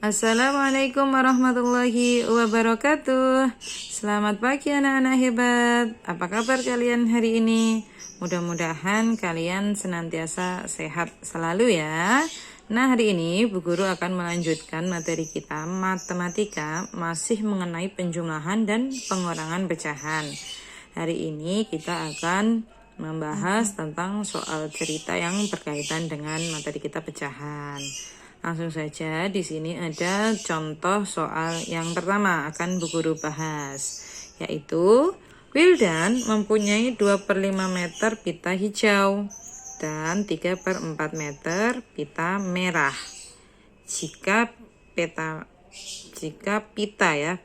Assalamualaikum warahmatullahi wabarakatuh. Selamat pagi anak-anak hebat. Apa kabar kalian hari ini? Mudah-mudahan kalian senantiasa sehat selalu ya. Nah, hari ini Bu Guru akan melanjutkan materi kita matematika masih mengenai penjumlahan dan pengurangan pecahan. Hari ini kita akan membahas tentang soal cerita yang berkaitan dengan materi kita pecahan. Langsung saja, di sini ada contoh soal yang pertama akan Bu Guru bahas, yaitu Wildan mempunyai 2/5 meter pita hijau dan 3/4 meter pita merah. Jika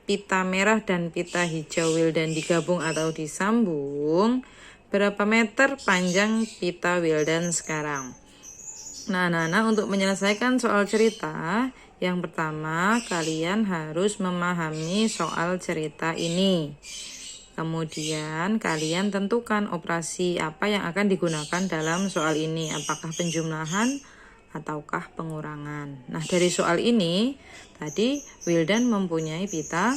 pita merah dan pita hijau Wildan digabung atau disambung, berapa meter panjang pita Wildan sekarang? Nah, untuk menyelesaikan soal cerita, yang pertama kalian harus memahami soal cerita ini. Kemudian kalian tentukan operasi apa yang akan digunakan dalam soal ini, apakah penjumlahan ataukah pengurangan. Nah, dari soal ini, tadi Wildan mempunyai pita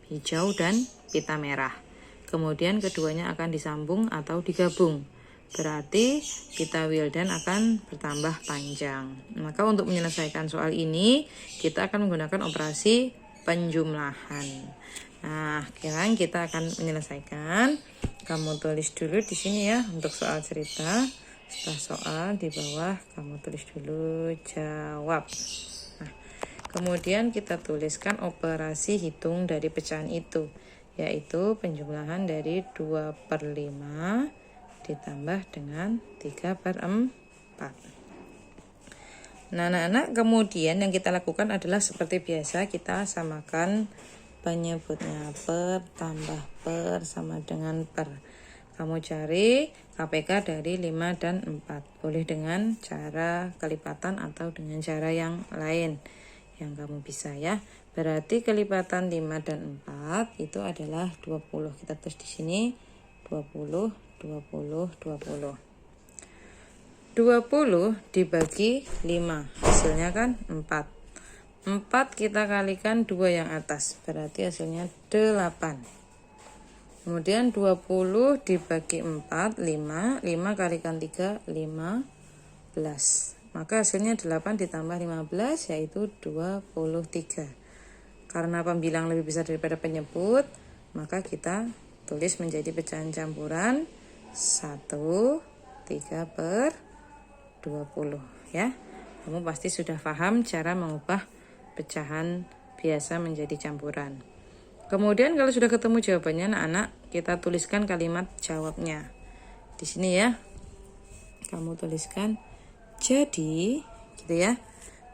hijau dan pita merah. Kemudian keduanya akan disambung atau digabung. Berarti pita Wildan akan bertambah panjang. Maka untuk menyelesaikan soal ini, kita akan menggunakan operasi penjumlahan. Nah, sekarang kita akan menyelesaikan. Kamu tulis dulu di sini ya untuk soal cerita. Setelah soal di bawah kamu tulis dulu jawab. Nah, kemudian kita tuliskan operasi hitung dari pecahan itu, yaitu penjumlahan dari 2/5 ditambah dengan 3/4. Nah, anak-anak, kemudian yang kita lakukan adalah seperti biasa, kita samakan penyebutnya. Per tambah per sama dengan per. Kamu cari KPK dari 5 dan 4. Boleh dengan cara kelipatan atau dengan cara yang lain yang kamu bisa ya. Berarti kelipatan 5 dan 4 itu adalah 20. Kita tulis di sini 20 dibagi 5, hasilnya kan 4. 4 kita kalikan 2 yang atas, berarti hasilnya 8. Kemudian 20 dibagi 4, 5 kalikan 3, 15. Maka hasilnya 8 ditambah 15, yaitu 23. Karena pembilang lebih besar daripada penyebut, maka kita tulis menjadi pecahan campuran 1, 3/20 ya. Kamu pasti sudah paham cara mengubah pecahan biasa menjadi campuran. Kemudian kalau sudah ketemu jawabannya anak-anak, kita tuliskan kalimat jawabnya. Di sini ya. Kamu tuliskan jadi gitu ya.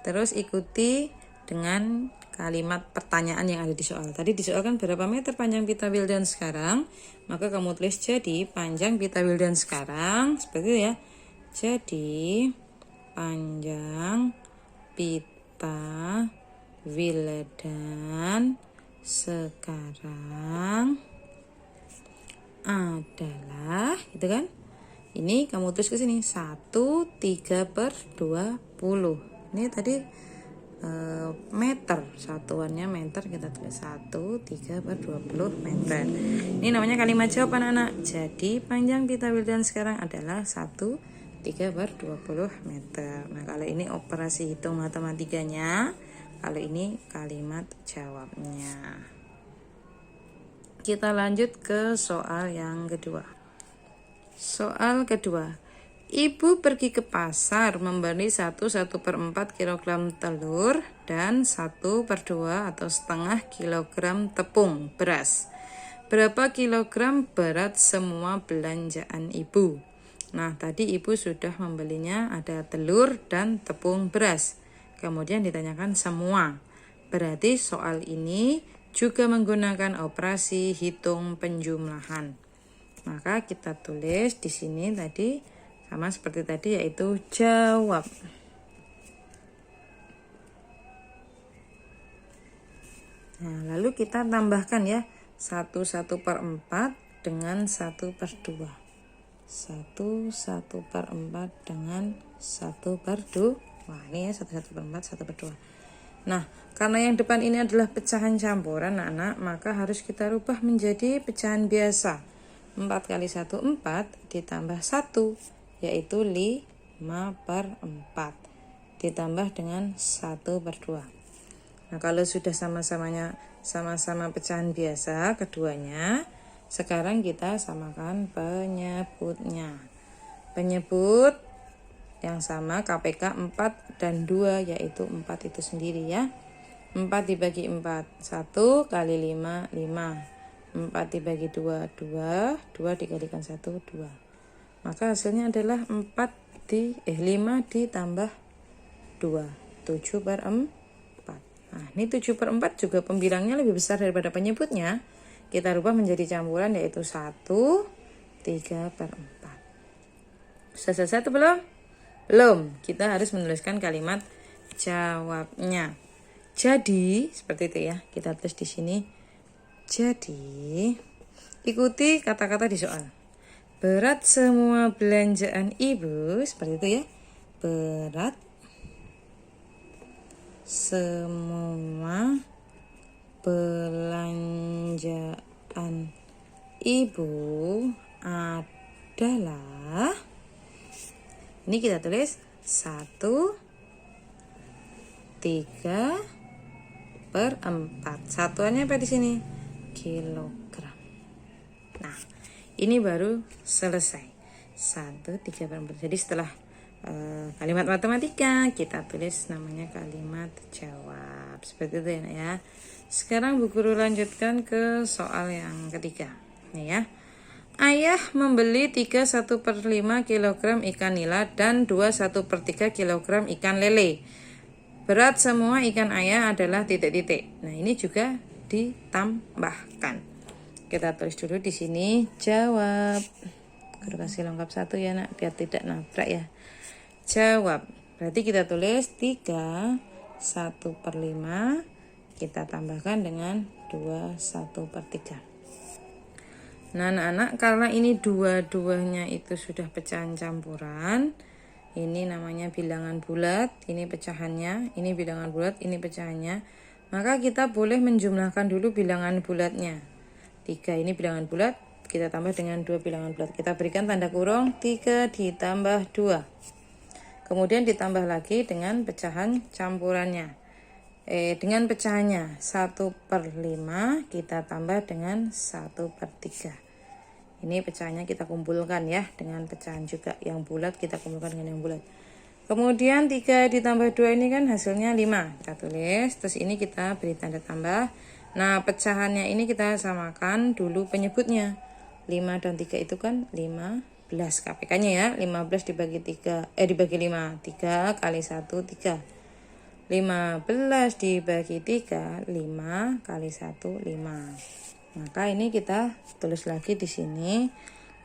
Terus ikuti dengan kalimat pertanyaan yang ada di soal. Tadi di soal kan berapa meter panjang pita Wildan sekarang? Maka kamu tulis jadi panjang pita Wildan sekarang seperti itu ya. Jadi panjang pita Wildan sekarang adalah gitu kan? Ini kamu tulis ke sini 1, 3/20. Ini tadi meter, satuannya meter, kita tulis 1, 3/20 meter. Ini namanya kalimat jawab anak-anak. Jadi panjang pita Wildan sekarang adalah 1, 3/20 meter. Nah, kalau ini operasi hitung matematikanya, kalau ini kalimat jawabnya. Kita lanjut ke soal yang kedua. Soal kedua, Ibu pergi ke pasar membeli 1/4 kilogram telur dan 1/2 atau setengah kilogram tepung beras. Berapa kilogram berat semua belanjaan Ibu? Nah, tadi Ibu sudah membelinya ada telur dan tepung beras. Kemudian ditanyakan semua. Berarti soal ini juga menggunakan operasi hitung penjumlahan. Maka kita tulis di sini tadi sama seperti tadi, yaitu jawab. Nah, lalu kita tambahkan ya 1/4 dengan 1/2. 1/4 dengan 1/2. Wah, ini ya 1/4, 1/2. Nah, karena yang depan ini adalah pecahan campuran anak-anak, maka harus kita rubah menjadi pecahan biasa. 4 kali 1, 4 ditambah 1, yaitu 5/4. Ditambah dengan 1/2. Nah, kalau sudah sama-sama pecahan biasa keduanya, sekarang kita samakan penyebutnya. Penyebut yang sama KPK 4 dan 2, yaitu 4 itu sendiri ya. 4 dibagi 4, 1 kali 5, 5. 4 dibagi 2, 2. 2 dikalikan 1, 2. Maka hasilnya adalah 5 ditambah 2, 7/4. Nah, ini 7/4 juga pembilangnya lebih besar daripada penyebutnya. Kita rubah menjadi campuran, yaitu 1, 3/4. Sudah selesai atau belum? Belum. Kita harus menuliskan kalimat jawabnya. Jadi, seperti itu ya. Kita tulis di sini. Jadi, ikuti kata-kata di soal. Berat semua belanjaan ibu, seperti itu ya. Berat semua belanjaan ibu adalah, ini kita tulis 1, 3/4. Satuannya apa di sini? Kilogram. Nah, ini baru selesai. 1, 3/4. Jadi setelah kalimat matematika, kita tulis namanya kalimat jawab. Seperti itu ya, ya. Sekarang Bu Guru lanjutkan ke soal yang ketiga. Nih ya. Ayah membeli 31/5 kg ikan nila dan 21/3 kg ikan lele. Berat semua ikan ayah adalah titik-titik. Nah, ini juga ditambahkan. Kita tulis dulu di sini jawab. Guru kasih lengkap 1 ya, Nak, biar tidak nabrak ya. Jawab. Berarti kita tulis 31/5 kita tambahkan dengan 21/3. Nah, anak-anak, karena ini dua-duanya itu sudah pecahan campuran, ini namanya bilangan bulat, ini pecahannya, ini bilangan bulat, ini pecahannya, maka kita boleh menjumlahkan dulu bilangan bulatnya. 3 ini bilangan bulat, kita tambah dengan 2 bilangan bulat. Kita berikan tanda kurung, 3 ditambah 2. Kemudian ditambah lagi dengan pecahan campurannya. Dengan pecahannya 1/5 kita tambah dengan 1/3. Ini pecahannya kita kumpulkan ya, dengan pecahan juga yang bulat kita kumpulkan dengan yang bulat. Kemudian 3 ditambah 2 ini kan hasilnya 5. Kita tulis, terus ini kita beri tanda tambah. Nah, pecahannya ini kita samakan dulu penyebutnya. 5 dan 3 itu kan 15 KPK-nya ya. 15 dibagi 5. 3 kali 1, 3. 15 dibagi 3, 5 kali 1, 5. Maka ini kita tulis lagi di sini.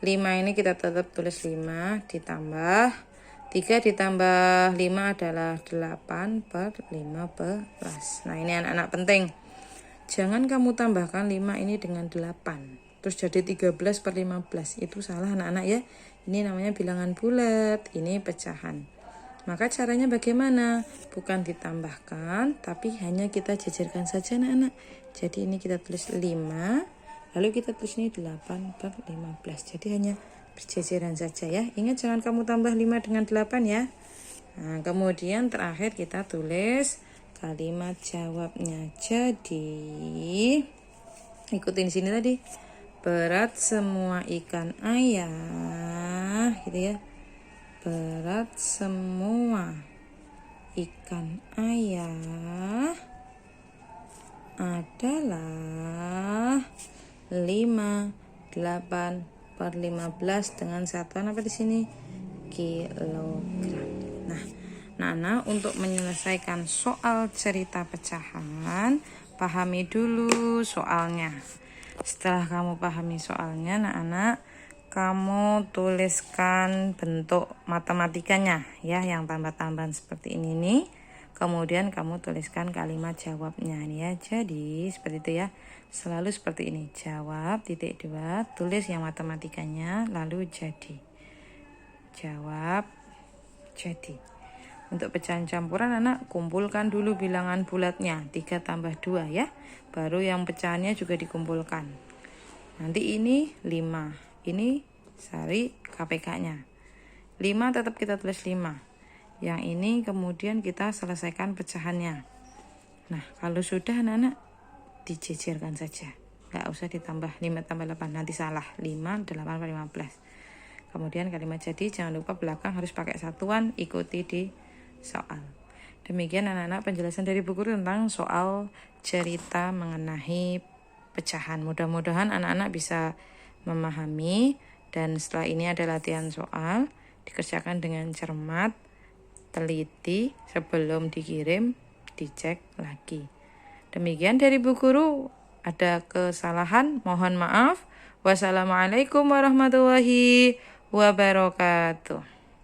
5 ini kita tetap tulis 5 ditambah 3 ditambah 5 adalah 8/15. Nah, ini anak-anak penting. Jangan kamu tambahkan 5 ini dengan 8. Terus jadi 13/15. Itu salah anak-anak ya. Ini namanya bilangan bulat, ini pecahan. Maka caranya bagaimana? Bukan ditambahkan, tapi hanya kita jajarkan saja anak-anak. Jadi ini kita tulis 5, lalu kita tulis ini 8/15. Jadi hanya berjajaran saja ya. Ingat jangan kamu tambah 5 dengan 8 ya. Nah, kemudian terakhir kita tulis kalimat jawabnya. Jadi ikutin sini tadi. Berat semua ikan ayah, gitu ya. Berat semua ikan ayah adalah 5, 8/15 dengan satuan apa di sini? Kilogram. Nah, untuk menyelesaikan soal cerita pecahan, pahami dulu soalnya. Setelah kamu pahami soalnya, anak-anak, kamu tuliskan bentuk matematikanya ya, yang tambah-tambahan seperti ini nih. Kemudian kamu tuliskan kalimat jawabnya nih ya. Jadi seperti itu ya. Selalu seperti ini. Jawab titik 2, tulis yang matematikanya, lalu jadi. Jawab jadi. Untuk pecahan campuran anak kumpulkan dulu bilangan bulatnya 3 tambah 2 ya. Baru yang pecahannya juga dikumpulkan. Nanti ini 5. Ini cari KPK-nya. 5 tetap kita tulis 5. Yang ini kemudian kita selesaikan pecahannya. Nah, kalau sudah anak-anak dijejerkan saja. Nggak usah ditambah 5 tambah 8. Nanti salah. 5, 8, 15. Kemudian kalimat jadi jangan lupa belakang harus pakai satuan, ikuti di soal. Demikian anak-anak penjelasan dari buku tentang soal cerita mengenai pecahan. Mudah-mudahan anak-anak bisa memahami, dan setelah ini ada latihan soal, dikerjakan dengan cermat, teliti, sebelum dikirim dicek lagi. Demikian dari Bu Guru. Ada kesalahan, mohon maaf. Wassalamualaikum warahmatullahi wabarakatuh.